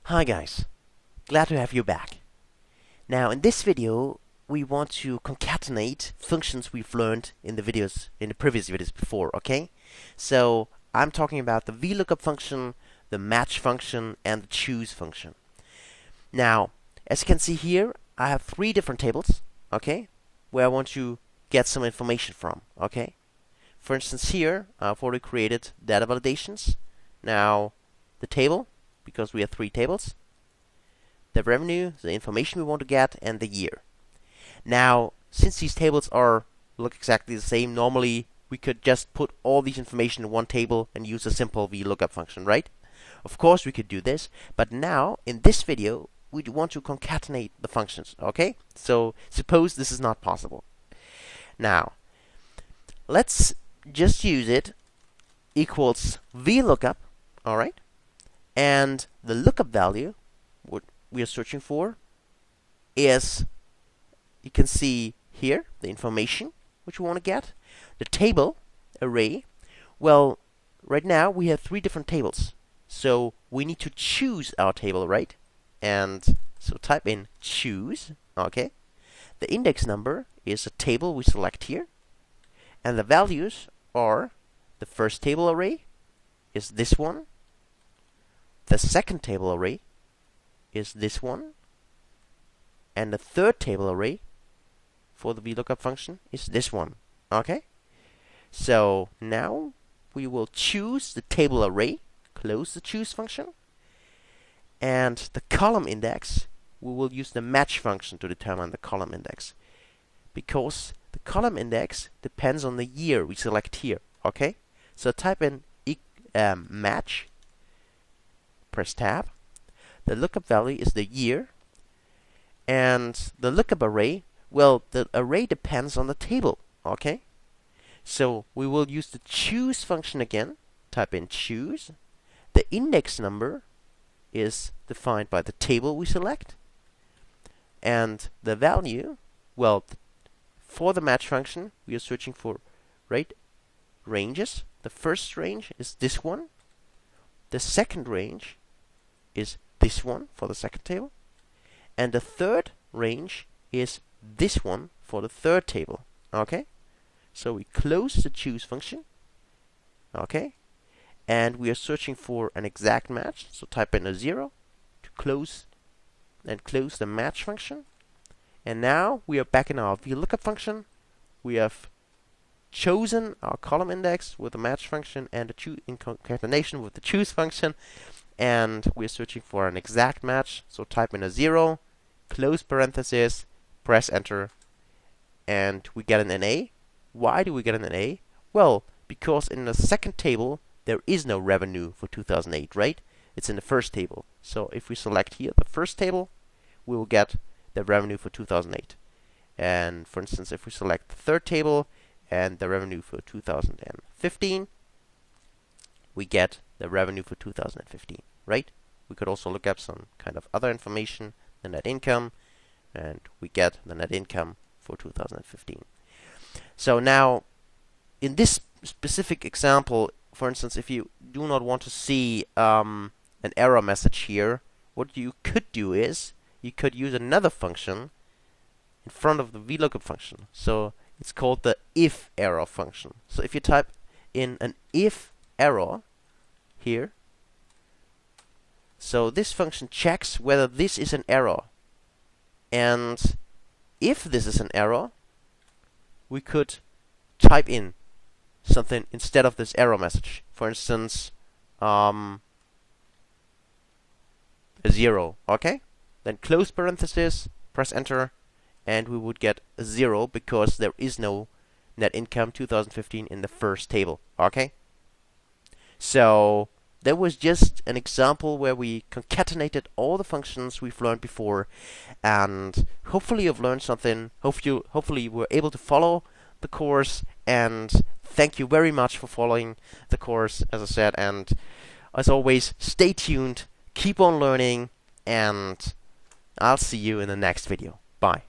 Hi guys, glad to have you back. Now in this video we want to concatenate functions we've learned in the previous videos before, okay? So I'm talking about the Vlookup function, the match function, and the choose function. Now, as you can see here, I have three different tables, okay, where I want to get some information from, okay? For instance here, I've already created data validations. Now, the table, because we have three tables, the revenue, the information we want to get, and the year. Now, since these tables look exactly the same, normally we could just put all these information in one table and use a simple Vlookup function, right? Of course we could do this, but now, in this video, we want to concatenate the functions, okay? So, suppose this is not possible. Now, let's just use it equals Vlookup, alright? And the lookup value, what we are searching for, is, you can see here, the information which we want to get. The table array, well, right now we have three different tables. So we need to choose our table, right? And so type in choose, okay? The index number is a table we select here. And the values are, the first table array is this one. The second table array is this one. And the third table array for the Vlookup function is this one. Okay? So now we will choose the table array, close the choose function. And the column index, we will use the match function to determine the column index. Because the column index depends on the year we select here. Okay? So type in match, press tab. The lookup value is the year. And the lookup array, well, the array depends on the table. Okay? So we will use the choose function again. Type in choose. The index number is defined by the table we select. And the value, well, for the match function, we are searching for ranges. The first range is this one. The second range is this one for the second table. And the third range is this one for the third table. Okay? So we close the choose function. Okay? And we are searching for an exact match. So type in a 0 to close the match function. And now we are back in our Vlookup function. We have chosen our column index with the match function and in concatenation with the choose function. And we're searching for an exact match. So type in a 0, close parenthesis, press enter, and we get an NA. Why do we get an NA? Well, because in the second table, there is no revenue for 2008, right? It's in the first table. So if we select here the first table, we will get the revenue for 2008. And for instance, if we select the third table and the revenue for 2015, we get the revenue for 2015, right? We could also look up some kind of other information, the net income, and we get the net income for 2015. So now, in this specific example, for instance, if you do not want to see an error message here, what you could do is you could use another function in front of the Vlookup function. So it's called the if error function. So if you type in an if error here, so this function checks whether this is an error. And if this is an error, we could type in something instead of this error message. For instance, a 0, okay? Then close parenthesis, press enter, and we would get a 0 because there is no net income 2015 in the first table, okay? So that was just an example where we concatenated all the functions we've learned before, and hopefully you've learned something. Hopefully you were able to follow the course, and thank you very much for following the course, as I said, and as always, stay tuned, keep on learning, and I'll see you in the next video. Bye.